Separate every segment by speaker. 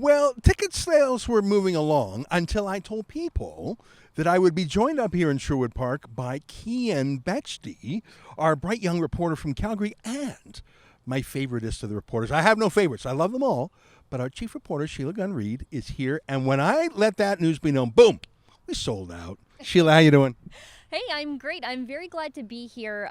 Speaker 1: Well, ticket sales were moving along until I told people that I would be joined up here in Sherwood Park by Keean our bright young reporter from Calgary, and my favoritist of the reporters. I have no favorites. I love them all. But our chief reporter, Sheila Reid, is here. And when I let that news be known, boom, we sold out. Sheila, how you doing?
Speaker 2: Hey, I'm great. I'm very glad to be here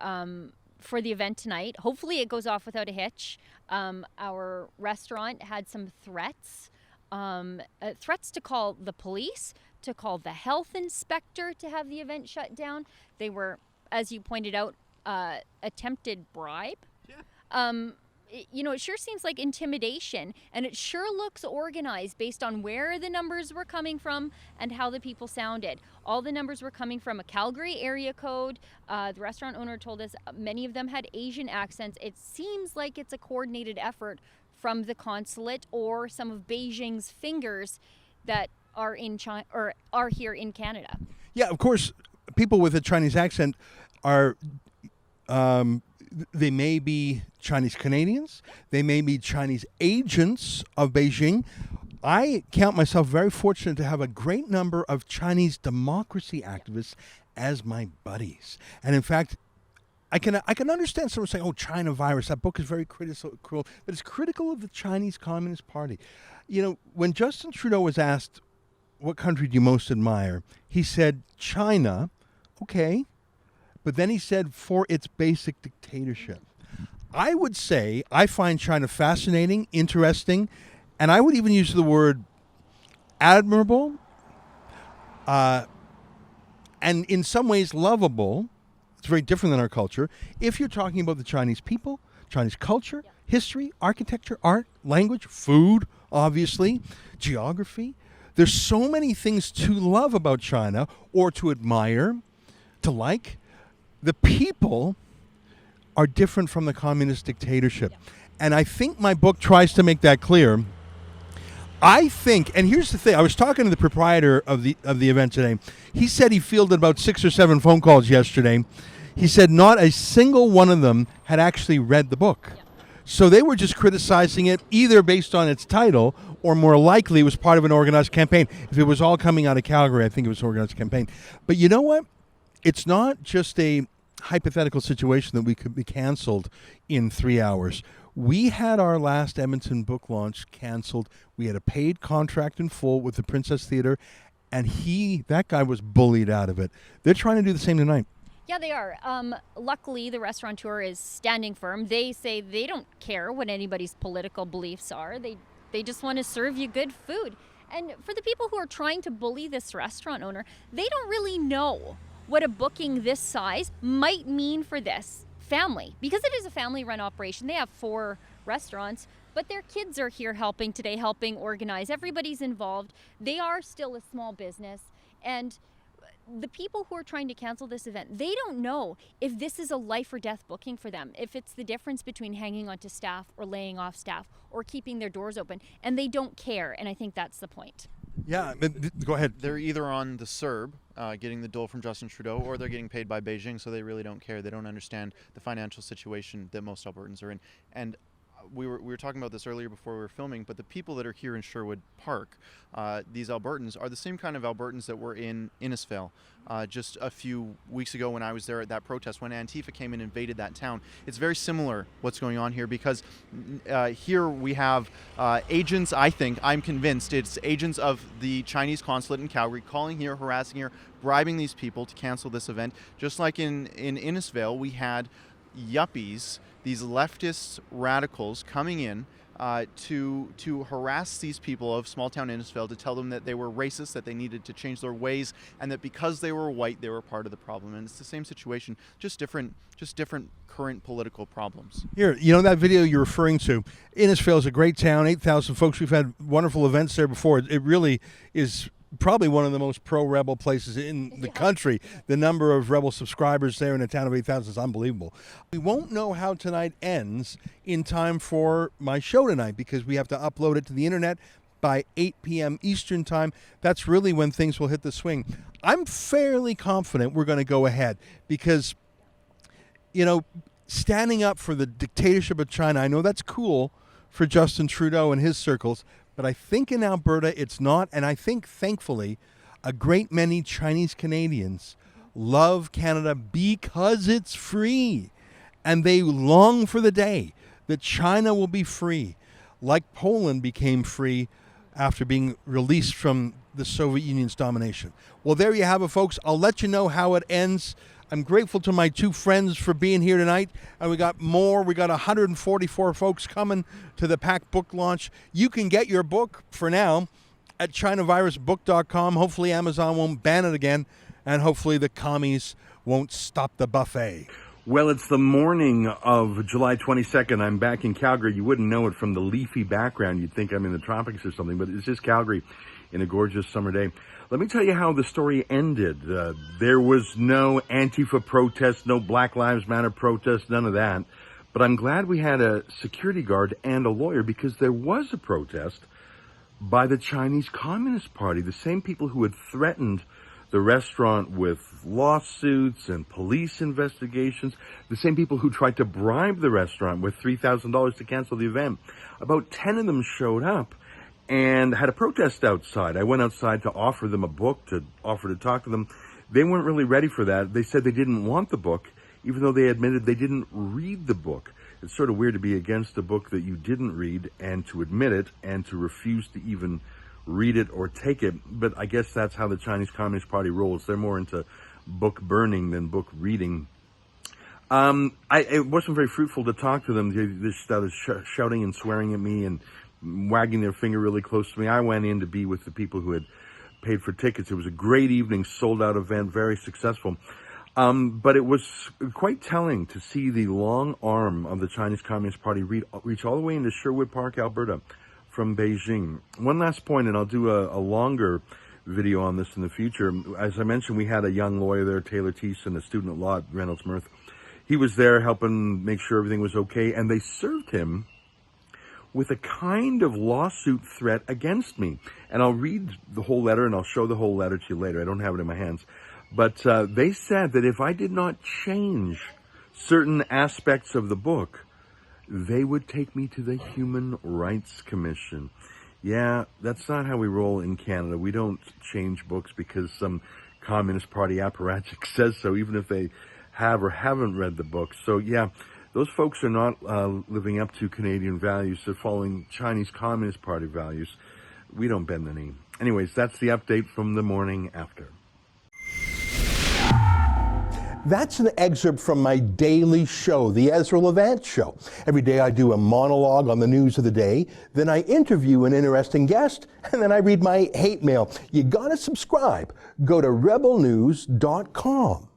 Speaker 2: for the event tonight. Hopefully it goes off without a hitch. Our restaurant had some threats. Threats to call the police, to call the health inspector to have the event shut down. They were, as you pointed out, attempted bribe. Yeah. It sure seems like intimidation, and it sure looks organized based on where the numbers were coming from and how the people sounded. All the numbers were coming from a Calgary area code. The restaurant owner told us many of them had Asian accents. It seems like it's a coordinated effort from the consulate or some of Beijing's fingers that are in China or are here in Canada.
Speaker 1: Yeah, of course, people with a Chinese accent are they may be Chinese Canadians. They may be Chinese agents of Beijing. I count myself very fortunate to have a great number of Chinese democracy activists as my buddies. And in fact, I can understand someone saying, "Oh, China virus. That book is very critical, but it's critical of the Chinese Communist Party." You know, when Justin Trudeau was asked, "What country do you most admire?" he said, "China." Okay. But then he said, for its basic dictatorship. I would say I find China fascinating, interesting, and I would even use the word admirable, and in some ways lovable. It's very different than our culture. If you're talking about the Chinese people, Chinese culture, history, architecture, art, language, food, obviously, geography. There's so many things to love about China or to admire, to like. The people are different from the communist dictatorship. Yeah. And I think my book tries to make that clear. I think, and here's the thing, I was talking to the proprietor of the event today. He said he fielded about 6 or 7 phone calls yesterday. He said not a single one of them had actually read the book. Yeah. So they were just criticizing it either based on its title or more likely it was part of an organized campaign. If it was all coming out of Calgary, I think it was an organized campaign. But you know what? It's not just a hypothetical situation that we could be canceled in 3 hours. We had our last Edmonton book launch canceled. We had a paid contract in full with the Princess Theatre, and that guy was bullied out of it. They're trying to do the same tonight.
Speaker 2: Yeah, they are. Luckily, the restaurateur is standing firm. They say they don't care what anybody's political beliefs are. They just want to serve you good food. And for the people who are trying to bully this restaurant owner, they don't really know what a booking this size might mean for this family. Because it is a family-run operation. They have 4 restaurants, but their kids are here helping today, helping organize. Everybody's involved. They are still a small business. And the people who are trying to cancel this event, they don't know if this is a life or death booking for them, if it's the difference between hanging on to staff or laying off staff or keeping their doors open. And they don't care. And I think that's the point.
Speaker 1: Yeah, go ahead.
Speaker 3: They're either on the CERB, getting the dole from Justin Trudeau, or they're getting paid by Beijing, so they really don't care. They don't understand the financial situation that most Albertans are in. And we were talking about this earlier before we were filming, but the people that are here in Sherwood Park, these Albertans, are the same kind of Albertans that were in Innisfail just a few weeks ago when I was there at that protest, when Antifa came and invaded that town. It's very similar what's going on here, because here we have agents, I'm convinced, it's agents of the Chinese consulate in Calgary calling here, harassing here, bribing these people to cancel this event. Just like in Innisfail, we had yuppies, these leftist radicals coming in to harass these people of small town Innisfail, to tell them that they were racist, that they needed to change their ways, and that because they were white, they were part of the problem. And it's the same situation, just different current political problems.
Speaker 1: Here, you know that video you're referring to, Innisfail is a great town, 8,000 folks. We've had wonderful events there before. It really is probably one of the most pro-rebel places in the country. The number of rebel subscribers there in a town of 8,000 is unbelievable. We won't know how tonight ends in time for my show tonight, because we have to upload it to the internet by 8 p.m. Eastern time. That's really when things will hit the swing. I'm fairly confident we're going to go ahead because, you know, standing up for the dictatorship of China, I know that's cool for Justin Trudeau and his circles, But I think in Alberta it's not, and I think, thankfully, a great many Chinese Canadians love Canada because it's free. And they long for the day that China will be free, like Poland became free after being released from the Soviet Union's domination. Well, there you have it, folks. I'll let you know how it ends. I'm grateful to my two friends for being here tonight. And we got more. We got 144 folks coming to the PAC book launch. You can get your book for now at chinavirusbook.com. Hopefully Amazon won't ban it again. And hopefully the commies won't stop the buffet. Well, it's the morning of July 22nd. I'm back in Calgary. You wouldn't know it from the leafy background. You'd think I'm in the tropics or something, but it's just Calgary in a gorgeous summer day. Let me tell you how the story ended. There was no Antifa protest, no Black Lives Matter protest, none of that. But I'm glad we had a security guard and a lawyer, because there was a protest by the Chinese Communist Party, the same people who had threatened the restaurant with lawsuits and police investigations, the same people who tried to bribe the restaurant with $3,000 to cancel the event. About 10 of them showed up and had a protest outside. I went outside to offer them a book, to offer to talk to them. They weren't really ready for that. They said they didn't want the book, even though they admitted they didn't read the book. It's sort of weird to be against a book that you didn't read and to admit it and to refuse to even read it or take it. But I guess that's how the Chinese Communist Party rolls. They're more into book burning than book reading. It wasn't very fruitful to talk to them. They started shouting and swearing at me and wagging their finger really close to me. I went in to be with the people who had paid for tickets. It was a great evening, sold out event, very successful. But it was quite telling to see the long arm of the Chinese Communist Party reach all the way into Sherwood Park, Alberta, from Beijing. One last point, and I'll do a longer video on this in the future. As I mentioned, we had a young lawyer there, Taylor Thiessen, a student at law at Reynolds Mirth. He was there helping make sure everything was okay, and they served him with a kind of lawsuit threat against me. And I'll read the whole letter, and I'll show the whole letter to you later. I don't have it in my hands. But they said that if I did not change certain aspects of the book, they would take me to the Human Rights Commission. Yeah, that's not how we roll in Canada. We don't change books because some Communist Party apparatchik says so, even if they have or haven't read the book. So yeah, those folks are not living up to Canadian values. They're following Chinese Communist Party values. We don't bend the knee. Anyways, that's the update from the morning after. That's an excerpt from my daily show, the Ezra Levant Show. Every day I do a monologue on the news of the day, then I interview an interesting guest, and then I read my hate mail. You gotta subscribe. Go to rebelnews.com.